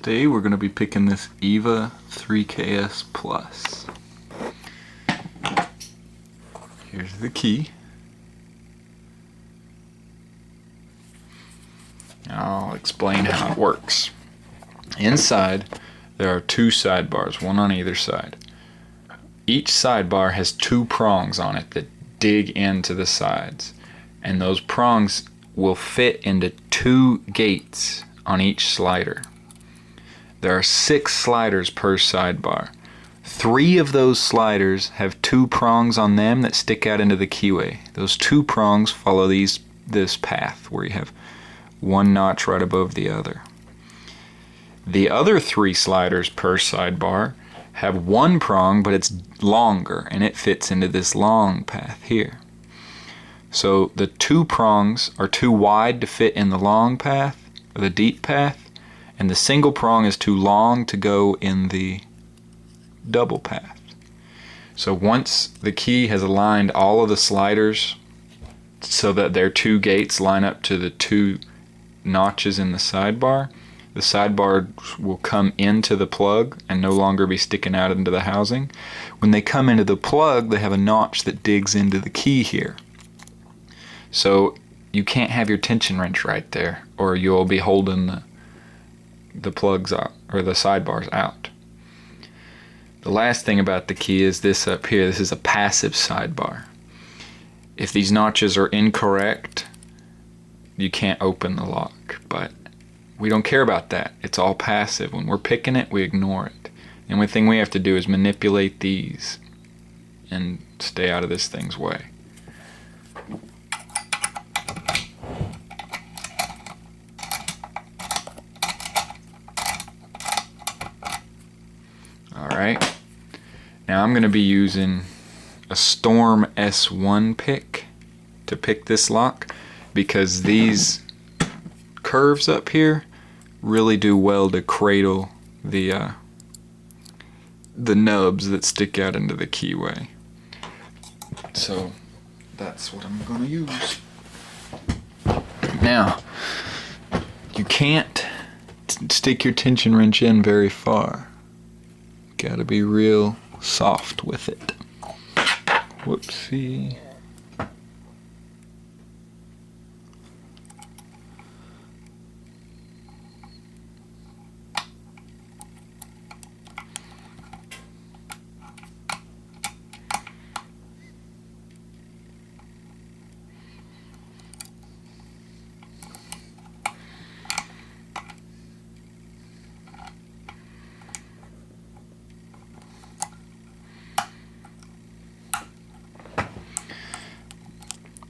Today we're going to be picking this Evva 3Ks Plus. Here's the key. I'll explain how it works. Inside there are two sidebars, one on either side. Each sidebar has two prongs on it that dig into the sides, and those prongs will fit into two gates on each slider. There are 6 sliders per sidebar. 3 of those sliders have 2 prongs on them that stick out into the keyway. Those 2 prongs follow this path where you have one notch right above the other. The other 3 sliders per sidebar have 1 prong, but it's longer and it fits into this long path here. So the 2 prongs are too wide to fit in the long path or the deep path, and the single prong is too long to go in the double path. So once the key has aligned all of the sliders so that their 2 gates line up to the 2 notches in the sidebar will come into the plug and no longer be sticking out into the housing. When they come into the plug, they have a notch that digs into the key here. So you can't have your tension wrench right there, or you'll be holding the plugs out, or the sidebars out. The last thing about the key is this up here. This is a passive sidebar. If these notches are incorrect, you can't open the lock, but we don't care about that. It's all passive. When we're picking it, we ignore it. The only thing we have to do is manipulate these and stay out of this thing's way. Alright, now I'm going to be using a Storm S1 pick to pick this lock, because these curves up here really do well to cradle the nubs that stick out into the keyway. So that's what I'm going to use. Now, you can't stick your tension wrench in very far. Gotta be real soft with it. Whoopsie.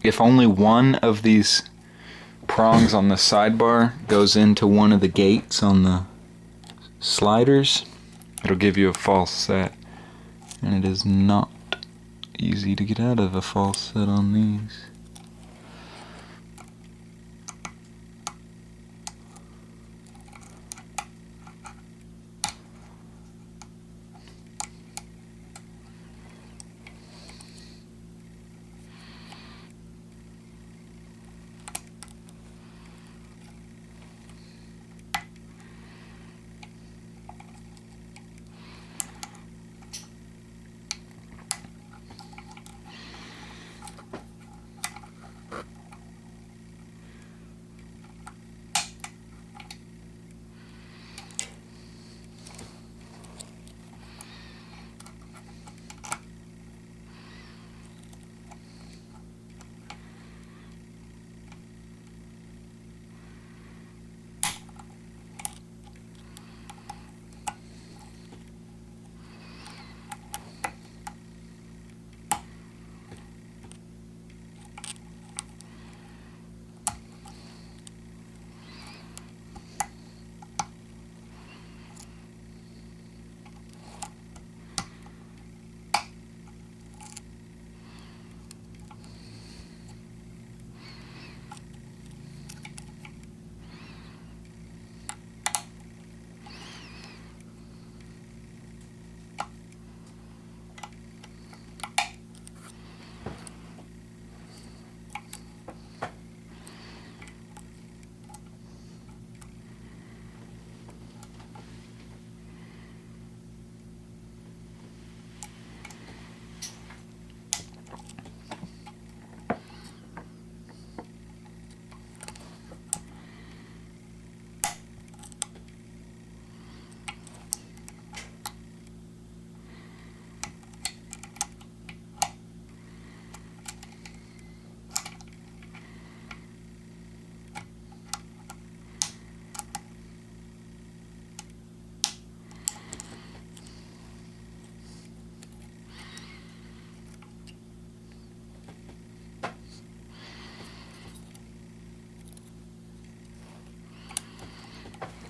If only one of these prongs on the sidebar goes into one of the gates on the sliders, it'll give you a false set, and it is not easy to get out of a false set on these.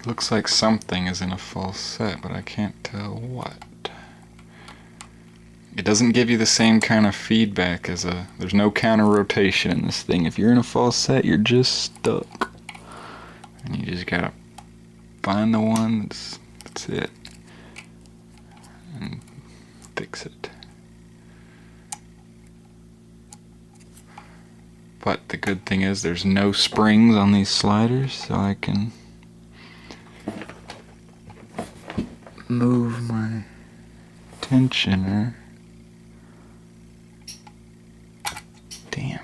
Looks like something is in a false set, but I can't tell what. It doesn't give you the same kind of feedback as there's no counter rotation in this thing. If you're in a false set, you're just stuck. And you just gotta find the one that's it. And fix it. But the good thing is there's no springs on these sliders, so I can move my tensioner. Damn.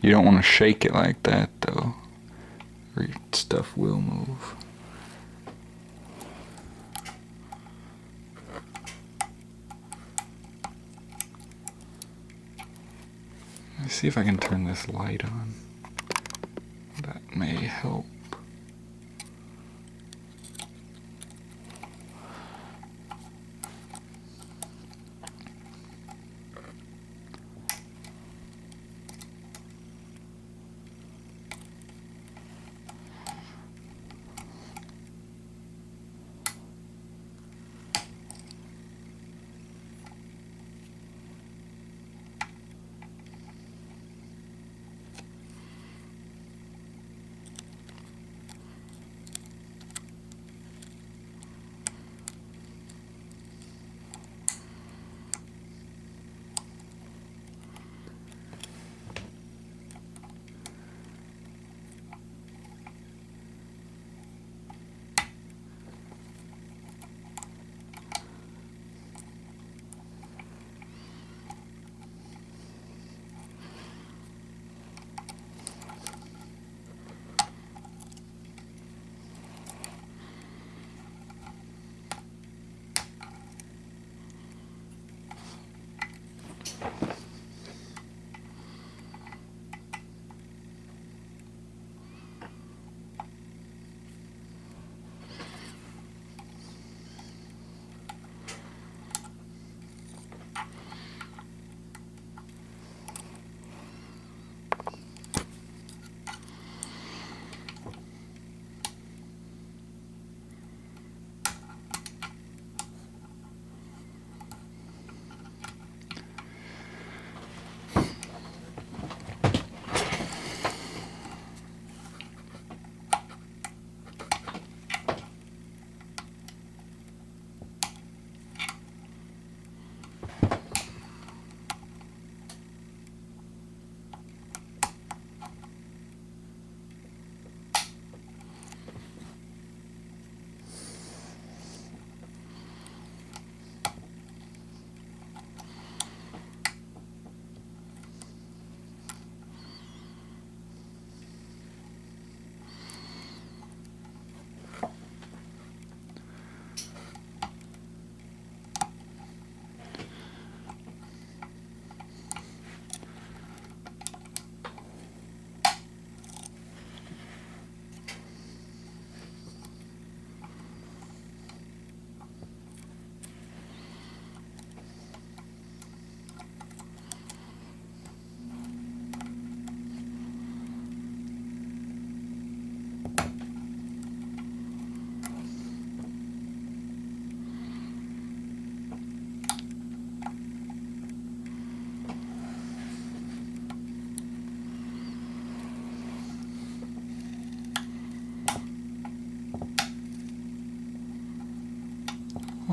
You don't want to shake it like that though, or your stuff will move. Let's see if I can turn this light on. That may help.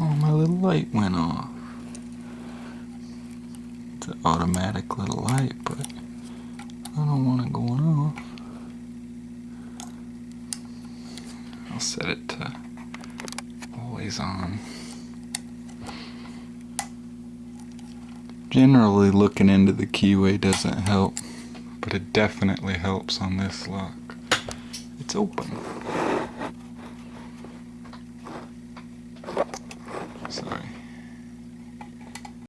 Oh, my little light went off. It's an automatic little light, but I don't want it going off. I'll set it to always on. Generally, looking into the keyway doesn't help, but it definitely helps on this lock. It's open.